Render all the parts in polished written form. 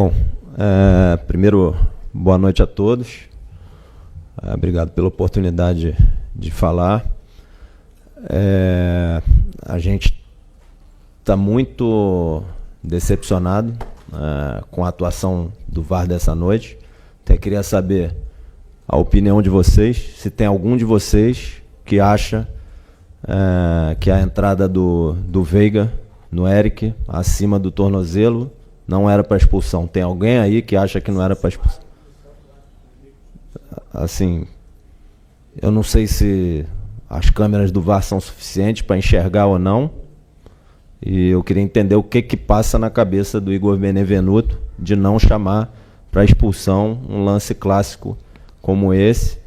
Bom, primeiro, boa noite a todos. Obrigado pela oportunidade de falar. A gente está muito decepcionado com a atuação do VAR dessa noite. Até queria saber a opinião de vocês, se tem algum de vocês que acha que a entrada do Veiga no Eric, acima do tornozelo, não era para expulsão. Tem alguém aí que acha que não era para expulsão? Assim, eu não sei se as câmeras do VAR são suficientes para enxergar ou não. E eu queria entender o que passa na cabeça do Igor Benevenuto de não chamar para expulsão um lance clássico como esse,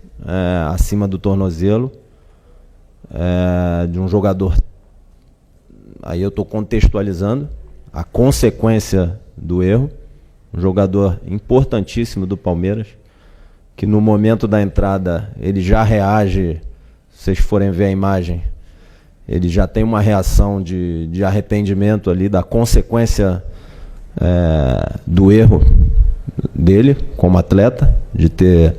acima do tornozelo, de um jogador. Aí eu estou contextualizando a consequência do erro. Um jogador importantíssimo do Palmeiras, que no momento da entrada ele já reage, se vocês forem ver a imagem, ele já tem uma reação de arrependimento ali, da consequência do erro dele como atleta, de ter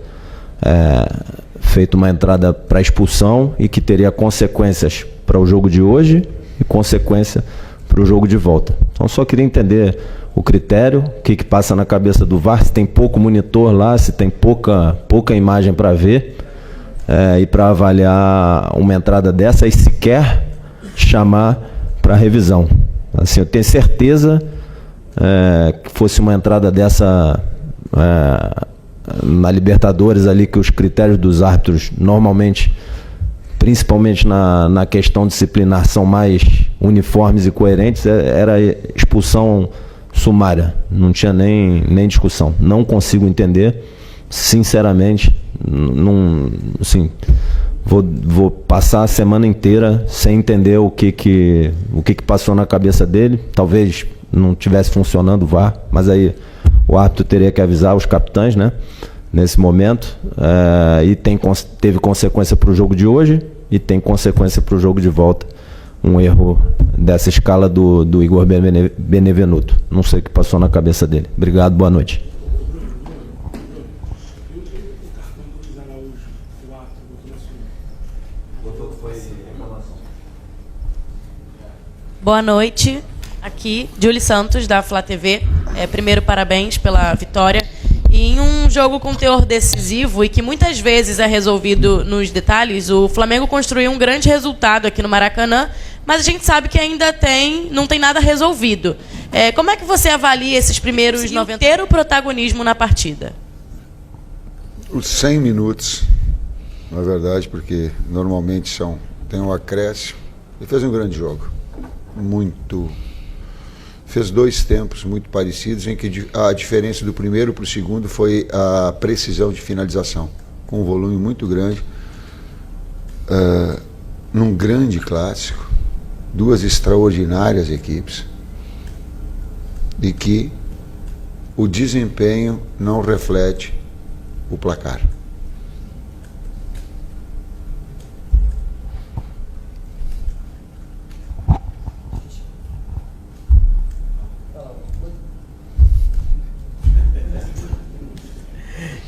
feito uma entrada para expulsão e que teria consequências para o jogo de hoje e consequência para o jogo de volta. Então só queria entender o critério, o que passa na cabeça do VAR, se tem pouco monitor lá, se tem pouca imagem para ver, e para avaliar uma entrada dessa e sequer chamar para revisão. Assim, eu tenho certeza que fosse uma entrada dessa na Libertadores ali, que os critérios dos árbitros normalmente, principalmente na questão disciplinar, são mais uniformes e coerentes, era expulsão sumária, não tinha nem discussão. Não consigo entender, sinceramente, assim, vou passar a semana inteira sem entender o que passou na cabeça dele. Talvez não estivesse funcionando o VAR, mas aí o árbitro teria que avisar os capitães, né, nesse momento, e teve consequência para o jogo de hoje e tem consequência para o jogo de volta. Um erro dessa escala do Igor Benevenuto. Não sei o que passou na cabeça dele. Obrigado, boa noite. Boa noite, aqui, Julie Santos, da Flá TV. Primeiro, parabéns pela vitória. E em um jogo com teor decisivo e que muitas vezes é resolvido nos detalhes, o Flamengo construiu um grande resultado aqui no Maracanã, mas a gente sabe que ainda não tem nada resolvido. Como é que você avalia esses primeiros 90 ter o protagonismo na partida? Os 100 minutos, na verdade, porque normalmente tem um acréscimo. Ele fez um grande jogo. Fez dois tempos muito parecidos, em que a diferença do primeiro para o segundo foi a precisão de finalização, com um volume muito grande, num grande clássico, duas extraordinárias equipes, e que o desempenho não reflete o placar.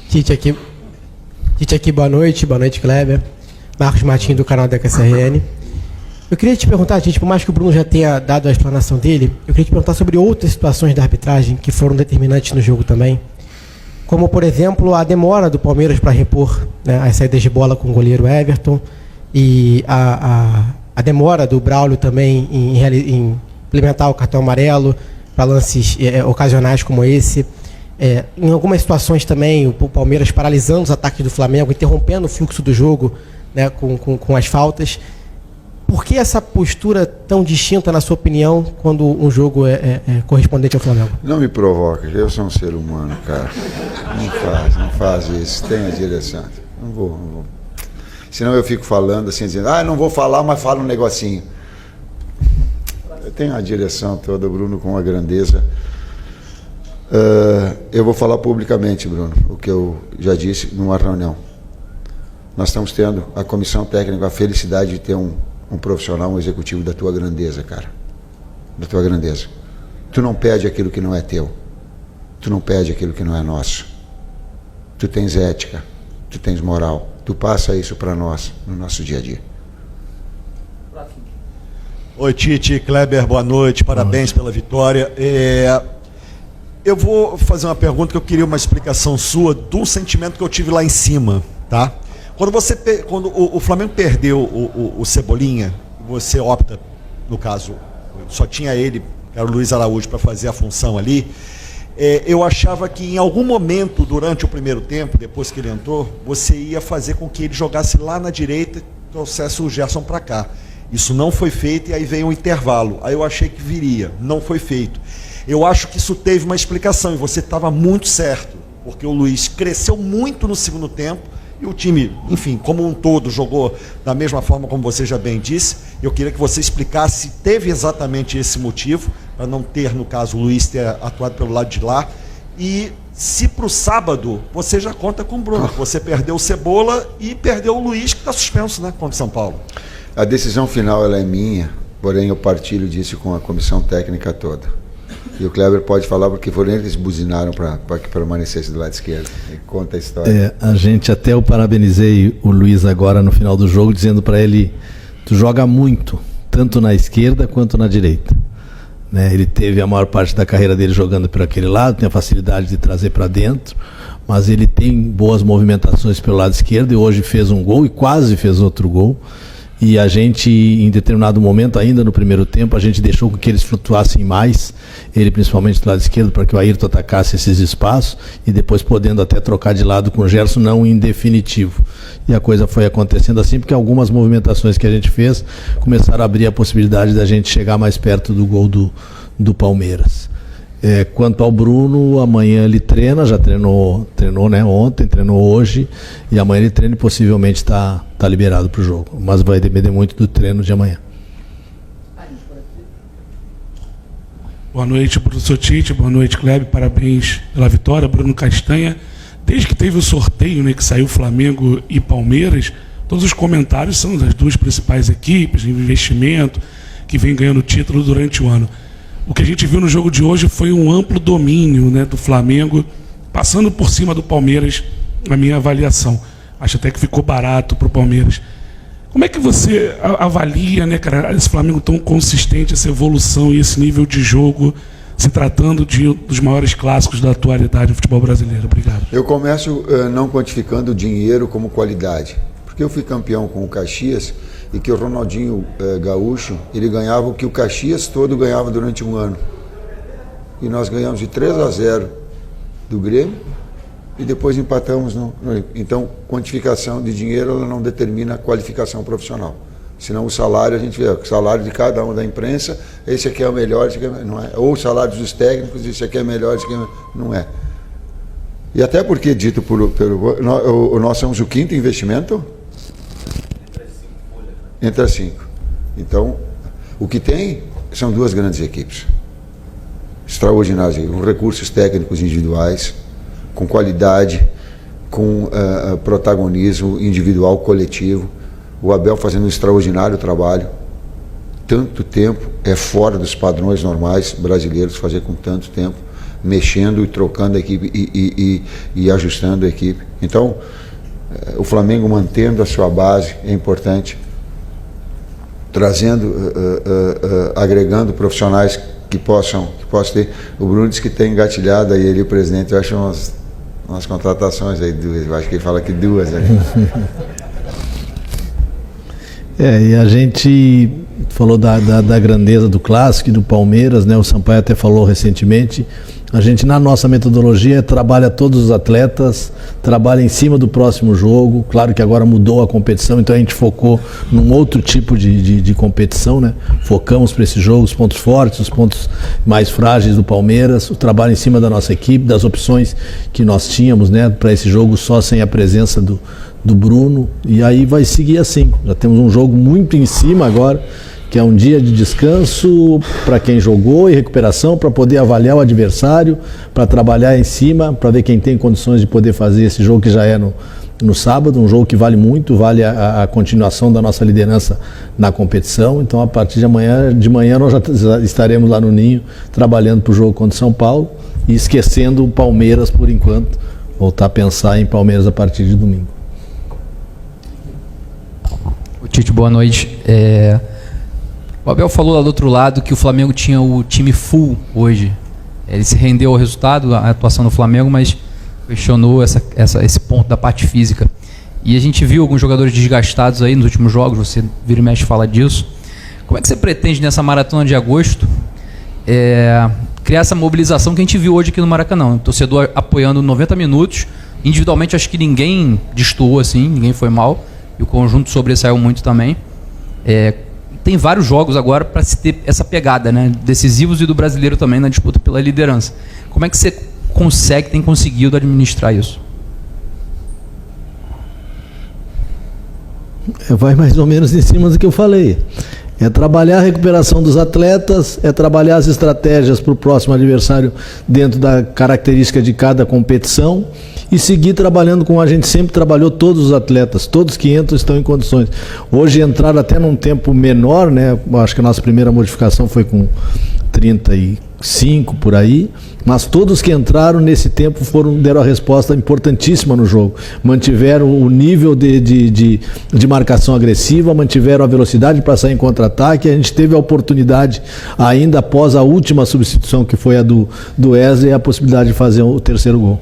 Tite aqui, boa noite Kleber. Marcos Martins, do canal da KCRN. Eu queria te perguntar, Tite, por mais que o Bruno já tenha dado a explanação dele, eu queria te perguntar sobre outras situações da arbitragem que foram determinantes no jogo também, como, por exemplo, a demora do Palmeiras para repor, né, as saídas de bola com o goleiro Everton, e a demora do Braulio também em implementar o cartão amarelo para lances ocasionais como esse. Em algumas situações também, o Palmeiras paralisando os ataques do Flamengo, interrompendo o fluxo do jogo, né, com as faltas. Por que essa postura tão distinta, na sua opinião, quando um jogo é correspondente ao Flamengo? Não me provoca, eu sou um ser humano, cara. Não faz isso, tenha direção. Não vou. Senão eu fico falando assim, dizendo, não vou falar, mas falo um negocinho. Eu tenho a direção toda, Bruno, com uma grandeza. Eu vou falar publicamente, Bruno, o que eu já disse numa reunião. Nós estamos tendo, a comissão técnica, a felicidade de ter um profissional, um executivo da tua grandeza, cara. Da tua grandeza. Tu não pede aquilo que não é teu. tu não pede aquilo que não é nosso. Tu tens ética, tu tens moral, tu passa isso para nós no nosso dia a dia. Oi, Tite, Kleber, boa noite, parabéns pela vitória. Eu vou fazer uma pergunta que eu queria uma explicação sua do sentimento que eu tive lá em cima, tá? Quando o Flamengo perdeu o Cebolinha, você opta, no caso, só tinha ele, que era o Luiz Araújo, para fazer a função ali. Eu achava que em algum momento durante o primeiro tempo, depois que ele entrou, você ia fazer com que ele jogasse lá na direita e trouxesse o Gerson para cá. Isso não foi feito e aí veio um intervalo. Aí eu achei que viria, não foi feito. Eu acho que isso teve uma explicação e você estava muito certo, porque o Luiz cresceu muito no segundo tempo e o time, enfim, como um todo, jogou da mesma forma como você já bem disse. Eu queria que você explicasse se teve exatamente esse motivo, para não ter, no caso, o Luiz ter atuado pelo lado de lá, e se para o sábado você já conta com o Bruno. Você perdeu o Cebola e perdeu o Luiz, que está suspenso, né, contra o São Paulo. A decisão final ela é minha, porém eu partilho disso com a comissão técnica toda. E o Kleber pode falar porque foram eles que buzinaram para que permanecesse do lado esquerdo. E conta a história. A gente até eu parabenizei o Luiz agora no final do jogo, dizendo para ele, tu joga muito, tanto na esquerda quanto na direita. Né? Ele teve a maior parte da carreira dele jogando por aquele lado, tem a facilidade de trazer para dentro, mas ele tem boas movimentações pelo lado esquerdo e hoje fez um gol e quase fez outro gol. E a gente, em determinado momento, ainda no primeiro tempo, a gente deixou que eles flutuassem mais, ele principalmente do lado esquerdo, para que o Ayrton atacasse esses espaços e depois podendo até trocar de lado com o Gerson, não em definitivo. E a coisa foi acontecendo assim, porque algumas movimentações que a gente fez começaram a abrir a possibilidade da gente chegar mais perto do gol do Palmeiras. Quanto ao Bruno, amanhã ele treina, já treinou né, ontem, treinou hoje, e amanhã ele treina e possivelmente está liberado para o jogo. Mas vai depender muito do treino de amanhã. Boa noite, professor Tite, boa noite, Kleber, parabéns pela vitória. Bruno Castanha, desde que teve o sorteio, né, que saiu Flamengo e Palmeiras, todos os comentários são das duas principais equipes, de investimento, que vem ganhando título durante o ano. O que a gente viu no jogo de hoje foi um amplo domínio, né, do Flamengo, passando por cima do Palmeiras, na minha avaliação. Acho até que ficou barato para o Palmeiras. Como é que você avalia, né, cara, esse Flamengo tão consistente, essa evolução e esse nível de jogo, se tratando dos maiores clássicos da atualidade do futebol brasileiro? Obrigado. Eu começo não quantificando o dinheiro como qualidade, porque eu fui campeão com o Caxias e que o Ronaldinho Gaúcho, ele ganhava o que o Caxias todo ganhava durante um ano. E nós ganhamos de 3-0 do Grêmio e depois empatamos Então, quantificação de dinheiro ela não determina a qualificação profissional. Senão o salário, a gente vê, o salário de cada um da imprensa, esse aqui é o melhor, esse aqui não é. Ou o salário dos técnicos, esse aqui é melhor, esse aqui não é. E até porque, dito nós somos o quinto investimento entre as 5. Então, o que tem são duas grandes equipes extraordinárias, com recursos técnicos individuais, com qualidade, com protagonismo individual, coletivo. O Abel fazendo um extraordinário trabalho, tanto tempo, é fora dos padrões normais brasileiros fazer com tanto tempo, mexendo e trocando a equipe e ajustando a equipe. Então, o Flamengo mantendo a sua base é importante, trazendo, agregando profissionais que possam ter. O Bruno disse que tem engatilhado aí, ele, o presidente, eu acho umas contratações aí, duas, eu acho que ele fala que duas. E a gente falou da grandeza do clássico e do Palmeiras, né? O Sampaio até falou recentemente. A gente, na nossa metodologia, trabalha todos os atletas, trabalha em cima do próximo jogo. Claro que agora mudou a competição, então a gente focou num outro tipo de competição, né? Focamos para esse jogo os pontos fortes, os pontos mais frágeis do Palmeiras, o trabalho em cima da nossa equipe, das opções que nós tínhamos, né, para esse jogo só sem a presença do Bruno. E aí vai seguir assim. Já temos um jogo muito em cima agora, que é um dia de descanso para quem jogou e recuperação, para poder avaliar o adversário, para trabalhar em cima, para ver quem tem condições de poder fazer esse jogo que já é no sábado, um jogo que vale muito, vale a continuação da nossa liderança na competição. Então, a partir de manhã nós já estaremos lá no Ninho, trabalhando para o jogo contra o São Paulo, e esquecendo o Palmeiras por enquanto, voltar a pensar em Palmeiras a partir de domingo. Tite, boa noite. O Abel falou lá do outro lado que o Flamengo tinha o time full hoje. Ele se rendeu ao resultado, a atuação do Flamengo, mas questionou esse ponto da parte física. E a gente viu alguns jogadores desgastados aí nos últimos jogos, você vira e mexe fala disso. Como é que você pretende nessa maratona de agosto criar essa mobilização que a gente viu hoje aqui no Maracanã? O torcedor apoiando 90 minutos, individualmente acho que ninguém destoou assim, ninguém foi mal, e o conjunto sobressaiu muito também. Tem vários jogos agora para se ter essa pegada, né? Decisivos e do brasileiro também na disputa pela liderança. Como é que você tem conseguido administrar isso? Vai mais ou menos em cima do que eu falei. É trabalhar a recuperação dos atletas, é trabalhar as estratégias para o próximo adversário dentro da característica de cada competição e seguir trabalhando como a gente sempre trabalhou, todos os atletas, todos que entram estão em condições. Hoje entraram até num tempo menor, né? Acho que a nossa primeira modificação foi com 35 por aí, mas todos que entraram nesse tempo deram a resposta importantíssima no jogo. Mantiveram o nível de marcação agressiva, mantiveram a velocidade para sair em contra-ataque. A gente teve a oportunidade, ainda após a última substituição, que foi a do Wesley, a possibilidade de fazer o terceiro gol.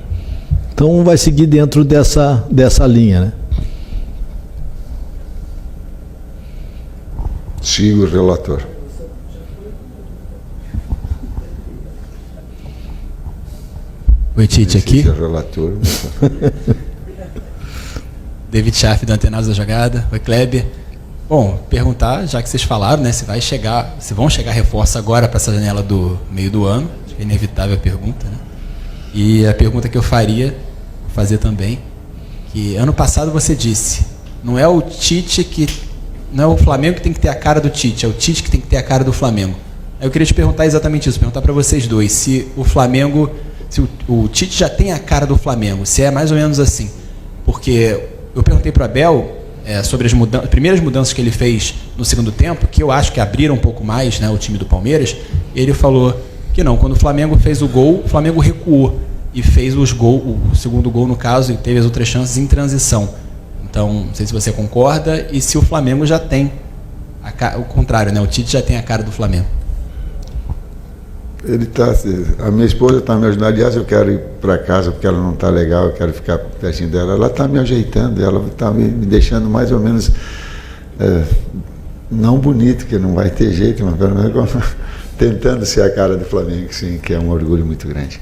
Então vai seguir dentro dessa linha, né? Sigo o relator. Oi, Tite, aqui. Relator. David Schaff, do Antenados da Jogada. Oi, Kleber. Bom, perguntar, já que vocês falaram, né, se vão chegar reforços agora para essa janela do meio do ano. Acho que é inevitável a pergunta, né? E a pergunta que eu faria, vou fazer também, que ano passado você disse, não é o Tite não é o Flamengo que tem que ter a cara do Tite, é o Tite que tem que ter a cara do Flamengo. Eu queria te perguntar exatamente isso, perguntar para vocês dois, se o Tite já tem a cara do Flamengo, se é mais ou menos assim. Porque eu perguntei para o Abel sobre as primeiras mudanças que ele fez no segundo tempo, que eu acho que abriram um pouco mais, né, o time do Palmeiras, e ele falou que não, quando o Flamengo fez o gol, o Flamengo recuou e fez o segundo gol no caso, e teve as outras chances em transição. Então, não sei se você concorda, e se o Flamengo já tem o contrário, né, o Tite já tem a cara do Flamengo. A minha esposa está me ajudando. Aliás, eu quero ir para casa porque ela não está legal, eu quero ficar pertinho dela. Ela está me ajeitando, ela está me deixando mais ou menos não bonito, que não vai ter jeito, mas pelo menos tentando ser a cara do Flamengo, sim, que é um orgulho muito grande.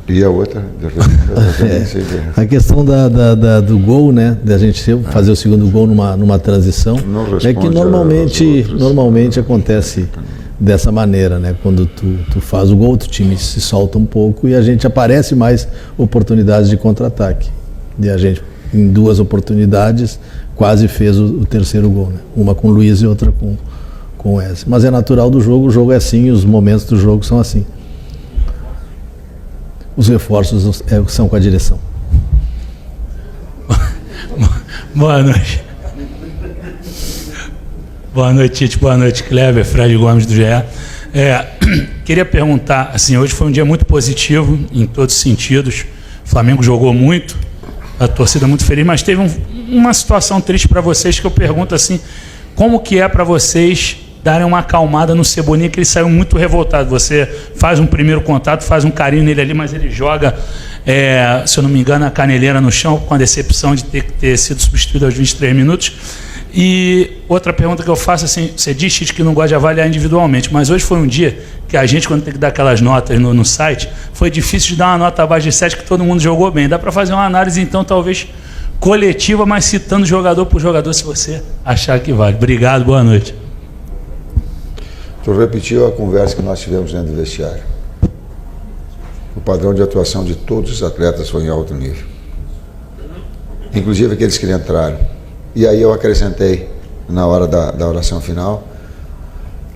E a outra? A questão do gol, né? Da gente fazer o segundo gol numa transição, é que normalmente acontece dessa maneira, né? Quando tu faz o gol, o time se solta um pouco e a gente aparece mais oportunidades de contra-ataque. E a gente, em duas oportunidades, quase fez o terceiro gol, né? Uma com o Luiz e outra com o Wesley. Mas é natural do jogo, o jogo é assim, os momentos do jogo são assim. Os reforços são com a direção. Boa noite. Boa noite, Tite. Boa noite, Kleber. Fred Gomes, do GE. Queria perguntar, assim, hoje foi um dia muito positivo, em todos os sentidos. O Flamengo jogou muito, a torcida muito feliz, mas teve uma situação triste para vocês, que eu pergunto assim, como que é para vocês darem uma acalmada no Cebolinha, que ele saiu muito revoltado. Você faz um primeiro contato, faz um carinho nele ali, mas ele joga, se eu não me engano, a caneleira no chão, com a decepção de ter sido substituído aos 23 minutos. E outra pergunta que eu faço, assim, você diz, Tite, que não gosta de avaliar individualmente, mas hoje foi um dia que a gente, quando tem que dar aquelas notas no site, foi difícil de dar uma nota abaixo de 7, que todo mundo jogou bem. Dá para fazer uma análise, então, talvez coletiva, mas citando jogador por jogador, se você achar que vale. Obrigado, boa noite. Tu repetiu a conversa que nós tivemos dentro do vestiário. O padrão de atuação de todos os atletas foi em alto nível. Inclusive aqueles que entraram. E aí eu acrescentei, na hora da oração final,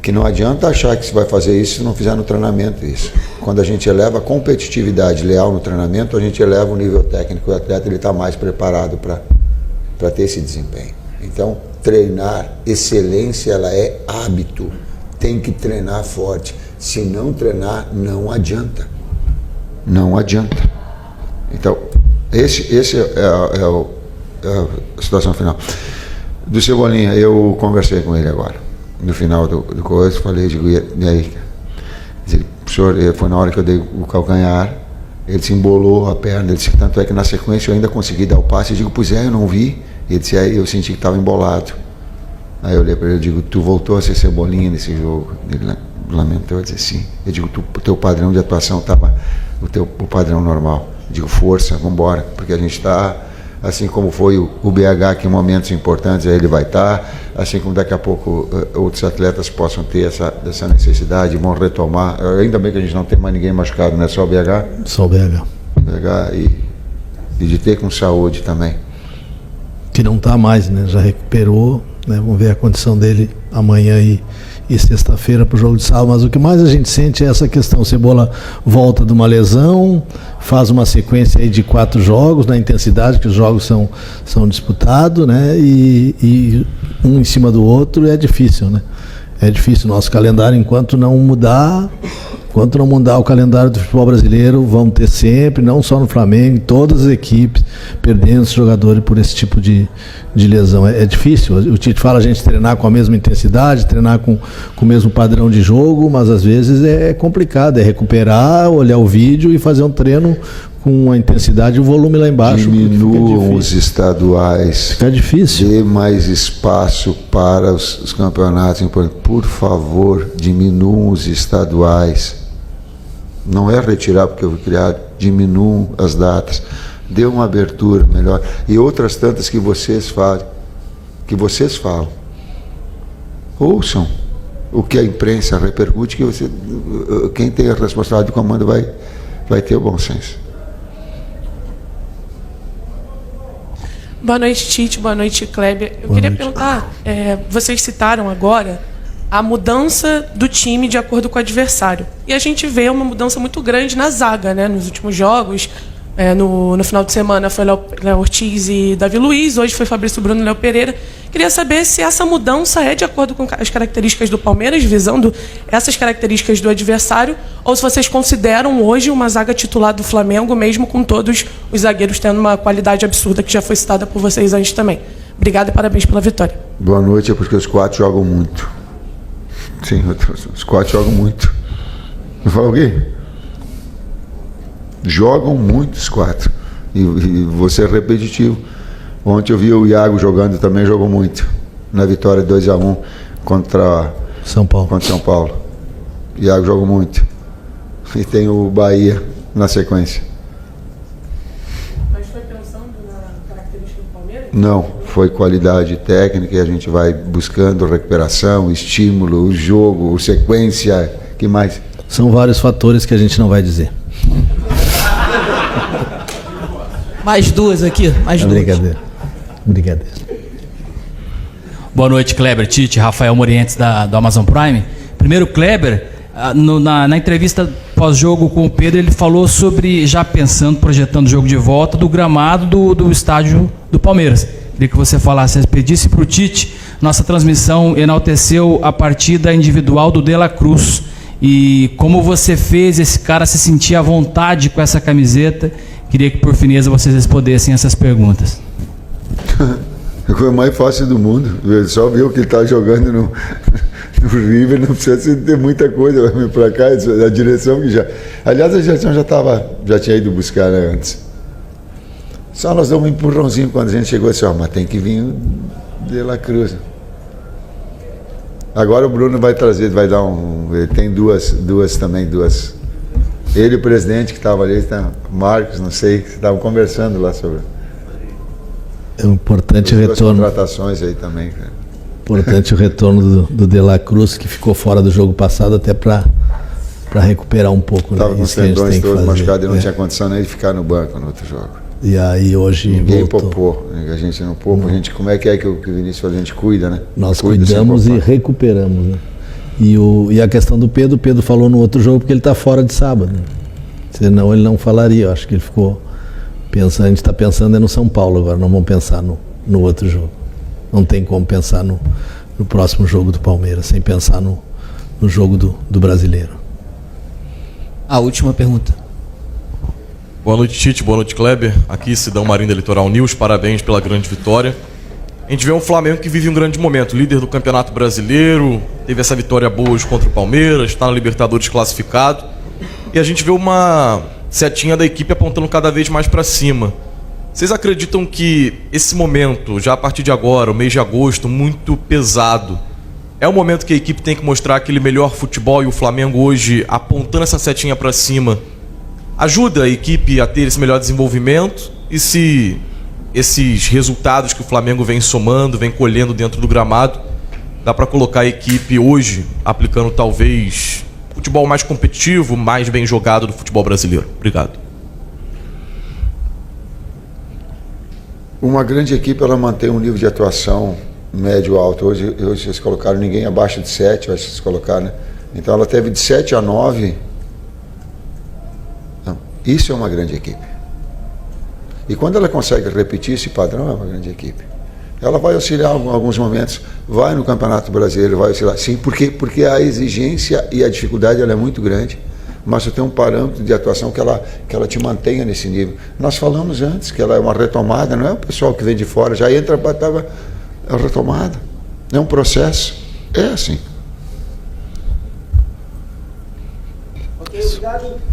que não adianta achar que se vai fazer isso se não fizer no treinamento isso. Quando a gente eleva a competitividade leal no treinamento, a gente eleva o nível técnico. O atleta está mais preparado para ter esse desempenho. Então, treinar, excelência, ela é hábito. tem que treinar forte. Se não treinar, não adianta. Não adianta. Então, esse é a situação final. Do Cebolinha, eu conversei com ele agora. No final do coisa, falei, digo, e aí? Professor, foi na hora que eu dei o calcanhar, ele se embolou a perna, ele disse, tanto é que na sequência eu ainda consegui dar o passe. Eu digo, pois é, eu não vi. Ele disse, aí eu senti que estava embolado. Aí eu olhei para ele e digo, tu voltou a ser Cebolinha nesse jogo? Ele lamentou, eu disse, sim. Eu digo, o teu padrão de atuação estava o padrão normal. Eu digo, força, vamos embora, porque a gente está, assim como foi o BH, que em momentos importantes ele vai estar, assim como daqui a pouco outros atletas possam ter essa necessidade, vão retomar. Ainda bem que a gente não tem mais ninguém machucado, não é só o BH? Só o BH. E de ter com saúde também. Que não está mais, né? Já recuperou, né? Vamos ver a condição dele amanhã e sexta-feira para o jogo de sábado. Mas o que mais a gente sente é essa questão. O Cebola volta de uma lesão, faz uma sequência aí de 4 jogos, na intensidade que os jogos são disputados, né? E um em cima do outro é difícil, né? É difícil. Nosso calendário, enquanto não mudar o calendário do futebol brasileiro, vão ter sempre, não só no Flamengo, em todas as equipes, perdendo os jogadores por esse tipo de lesão. É difícil. O Tite fala a gente treinar com a mesma intensidade, treinar com o mesmo padrão de jogo, mas às vezes é complicado, é recuperar, olhar o vídeo e fazer um treino com a intensidade e o volume lá embaixo. Diminuam os estaduais. Fica difícil. Dê mais espaço para os campeonatos importantes. Por favor, diminuam os estaduais. Não é retirar porque eu fui criado, diminuam as datas. Dê uma abertura melhor. E outras tantas que vocês falam. Ouçam o que a imprensa repercute, que quem tem a responsabilidade de comando vai ter o bom senso. Boa noite, Tite. Boa noite, Kleber. Eu queria perguntar, vocês citaram agora a mudança do time de acordo com o adversário. E a gente vê uma mudança muito grande na zaga, né? Nos últimos jogos, no final de semana foi Léo Ortiz e Davi Luiz, hoje foi Fabrício Bruno e Léo Pereira. Queria saber se essa mudança é de acordo com as características do Palmeiras, visando essas características do adversário, ou se vocês consideram hoje uma zaga titular do Flamengo, mesmo com todos os zagueiros tendo uma qualidade absurda que já foi citada por vocês antes também. Obrigado e parabéns pela vitória. Boa noite, é porque os 4 jogam muito. Sim, os 4 jogam muito. Não fala o quê? Jogam muito os 4. E você é repetitivo. Ontem eu vi o Iago jogando, também jogou muito. Na vitória 2-1 contra São Paulo. Iago jogou muito. E tem o Bahia na sequência. Mas foi pensando na característica do Palmeiras? Não, foi qualidade técnica e a gente vai buscando recuperação, estímulo, o jogo, sequência, que mais? São vários fatores que a gente não vai dizer. Mais 2 aqui, mais 2. Brincadeira. Boa noite, Kleber, Tite, Rafael Morientes do Amazon Prime. Primeiro, Kleber, na entrevista pós-jogo com o Pedro, ele falou sobre, já pensando, projetando o jogo de volta, do gramado do estádio do Palmeiras. Queria que você falasse, pedisse para o Tite. Nossa transmissão enalteceu a partida individual do De La Cruz. E como você fez esse cara se sentir à vontade com essa camiseta? Queria que, por fineza, vocês respondessem essas perguntas. A coisa mais fácil do mundo. Ele só viu que ele está jogando no River, não precisa ter muita coisa, vai vir para cá, a direção que já... Aliás, a direção já tinha ido buscar, né, antes. Só nós damos um empurrãozinho quando a gente chegou assim, mas tem que vir De La Cruz. Agora o Bruno vai trazer, vai dar ele tem duas. Ele e o presidente que estava ali, Marcos, não sei, que estavam conversando lá sobre... É um importante retorno. Contratações aí também, cara. Importante o retorno do De La Cruz, que ficou fora do jogo passado, até para recuperar um pouco. Estava com os tendões todos machucados e não tinha condição nem de ficar no banco no outro jogo. E aí hoje ninguém poupou, a gente não poupa, a gente, como é que o Vinícius fala, a gente cuida, né? Nós cuidamos e recuperamos, né? E a questão do Pedro, o Pedro falou no outro jogo porque ele está fora de sábado, né? Senão ele não falaria, eu acho que ele ficou pensando, a gente está pensando no São Paulo agora, não vamos pensar no outro jogo. Não tem como pensar no próximo jogo do Palmeiras, sem pensar no no jogo do Brasileiro. A última pergunta. Boa noite, Tite. Boa noite, Kleber. Aqui, Sidão Marinho da Litoral News. Parabéns pela grande vitória. A gente vê um Flamengo que vive um grande momento. Líder do Campeonato Brasileiro, teve essa vitória boa hoje contra o Palmeiras, está na Libertadores classificado. E a gente vê uma setinha da equipe apontando cada vez mais para cima. Vocês acreditam que esse momento, já a partir de agora, o mês de agosto, muito pesado, é o momento que a equipe tem que mostrar aquele melhor futebol e o Flamengo hoje, apontando essa setinha para cima, ajuda a equipe a ter esse melhor desenvolvimento? E se esses resultados que o Flamengo vem somando, vem colhendo dentro do gramado, dá para colocar a equipe hoje aplicando talvez futebol mais competitivo, mais bem jogado do futebol brasileiro? Obrigado. Uma grande equipe, ela mantém um nível de atuação médio alto. Hoje vocês colocaram ninguém abaixo de 7, acho que vocês colocaram, né? Então ela teve de 7 a 9. Não, isso é uma grande equipe. E quando ela consegue repetir esse padrão, é uma grande equipe. Ela vai oscilar em alguns momentos, vai no Campeonato Brasileiro, vai oscilar. Sim, porque a exigência e a dificuldade ela é muito grande, mas você tem um parâmetro de atuação que ela te mantenha nesse nível. Nós falamos antes que ela é uma retomada, não é o pessoal que vem de fora, já entra, é uma retomada, é um processo, é assim. Ok, obrigado.